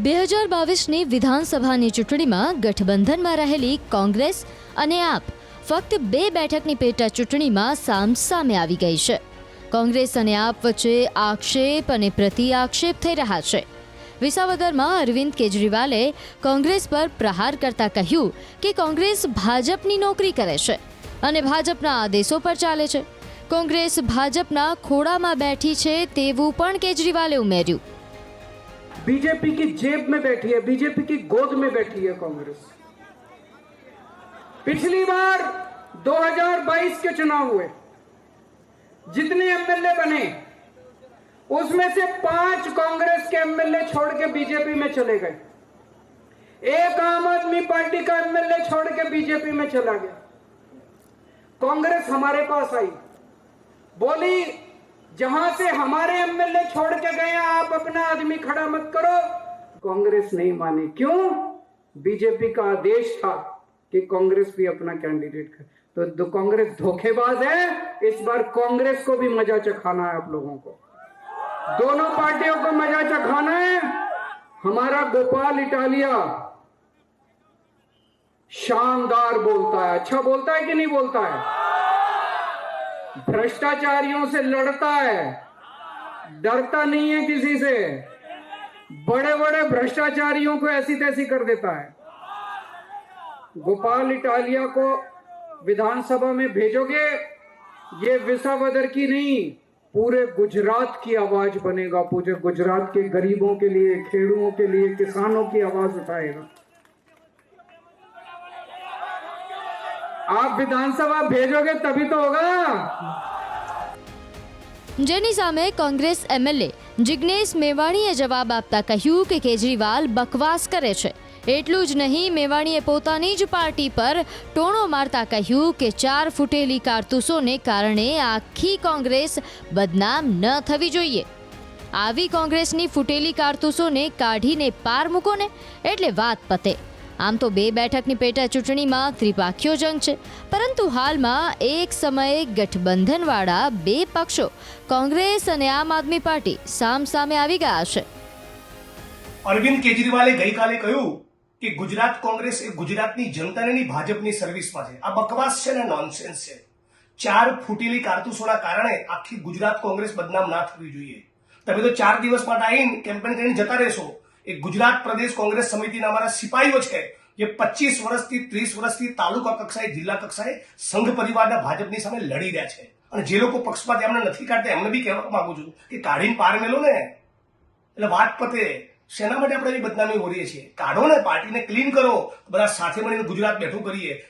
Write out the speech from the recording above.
2022ની વિધાનસભાની ચૂંટણીમાં ગઠબંધનમાં રહેલી કોંગ્રેસ અને આપ ફક્ત 2 બેઠકની પેટા ચૂંટણીમાં સામસામે આવી ગઈ છે। કોંગ્રેસ અને આપ વચ્ચે આક્ષેપ અને પ્રતિ આક્ષેપ થઈ રહ્યા છે। વિસાવદરમાં અરવિંદ કેજરીવાલે કોંગ્રેસ પર પ્રહાર કરતા કહ્યું કે કોંગ્રેસ ભાજપની નોકરી કરે છે અને ભાજપના આદેશો પર ચાલે છે। કોંગ્રેસ ભાજપના ખોળામાં બેઠી છે તેવું પણ કેજરીવાલે ઉમેર્યું। बीजेपी की जेब में बैठी है, बीजेपी की गोद में बैठी है कांग्रेस। पिछली बार 2022 के चुनाव हुए, जितने एमएलए बने उसमें से 5 कांग्रेस के एमएलए छोड़ के बीजेपी में चले गए। एक आम आदमी पार्टी का एमएलए छोड़ के बीजेपी में चला गया। कांग्रेस हमारे पास आई, बोली जहां से हमारे एमएलए छोड़ के गए आप अपना आदमी खड़ा मत करो। कांग्रेस नहीं मानी। क्यों? बीजेपी का आदेश था कि कांग्रेस भी अपना कैंडिडेट कर। तो कांग्रेस धोखेबाज है। इस बार कांग्रेस को भी मजा चखाना है आप लोगों को, दोनों पार्टियों को मजा चखाना है। हमारा गोपाल इटालिया शानदार बोलता है, अच्छा बोलता है कि नहीं बोलता है? भ्रष्टाचारियों से लड़ता है, डरता नहीं है किसी से। बड़े बड़े भ्रष्टाचारियों को ऐसी तैसी कर देता है। गोपाल इटालिया को विधानसभा में भेजोगे, ये विसावदर की नहीं पूरे गुजरात की आवाज बनेगा। पूरे गुजरात के गरीबों के लिए, खेडूओं के लिए, किसानों की आवाज उठाएगा। आप विधानसभा भेजोगे तभी तो होगा। જેની સામે કોંગ્રેસ એમએલએ જિગ્નેશ મેવાણીએ જવાબ આપતા કહ્યું કે કેજરીવાલ બકવાસ કરે છે। એટલું જ નહીં, મેવાણીએ પોતાની જ પાર્ટી પર ટોણો મારતા કહ્યું કે 4 ફૂટેલી કારતૂસોને કારણે આખી કોંગ્રેસ બદનામ ન થવી જોઈએ। આવી કોંગ્રેસની ફૂટેલી કારતૂસોને કાઢીને પાર મૂકો ને એટલે વાત પતે। આમ તો 2 બેઠકની પેટા ચૂંટણીમાં ત્રિપાખીયો જંગ છે, પરંતુ હાલમાં એક સમયે ગઠબંધનવાળા 2 પક્ષો કોંગ્રેસ અને આમ આદમી પાર્ટી સામસામે આવી ગયા છે। અરવિંદ કેજરીવાલે ગઈકાલે કહ્યું કે ગુજરાત કોંગ્રેસ એ ગુજરાતની જનતાની નહીં ભાજપની સર્વિસમાં છે। આ બકવાસ છે ને નોનસેન્સ છે। 4 ફૂટેલી કારતૂસોના કારણે આખી ગુજરાત કોંગ્રેસ બદનામ ના થવી જોઈએ। તમે તો 4 દિવસ માટે આવીને કેમ્પેન કરીને જતા રહેશો। એક ગુજરાત પ્રદેશ કોંગ્રેસ સમિતિના અમારા સિપાહીઓ છે જે 25 વર્ષથી 30 વર્ષથી તાલુકા કક્ષાએ, જિલ્લા કક્ષાએ સંઘ પરિવારના ભાજપની સામે લડી રહ્યા છે। અને જે લોકો પક્ષમાં એમને નથી કાઢતા એમને બી કહેવા માંગુ છું કે કાઢીને પાર મેલો ને એટલે વાત પતે। શેના માટે આપણે એવી બદનામી ઓરીએ છીએ? કાઢો ને, પાર્ટીને ક્લીન કરો, બધા સાથે મળીને ગુજરાત બેઠું કરીએ।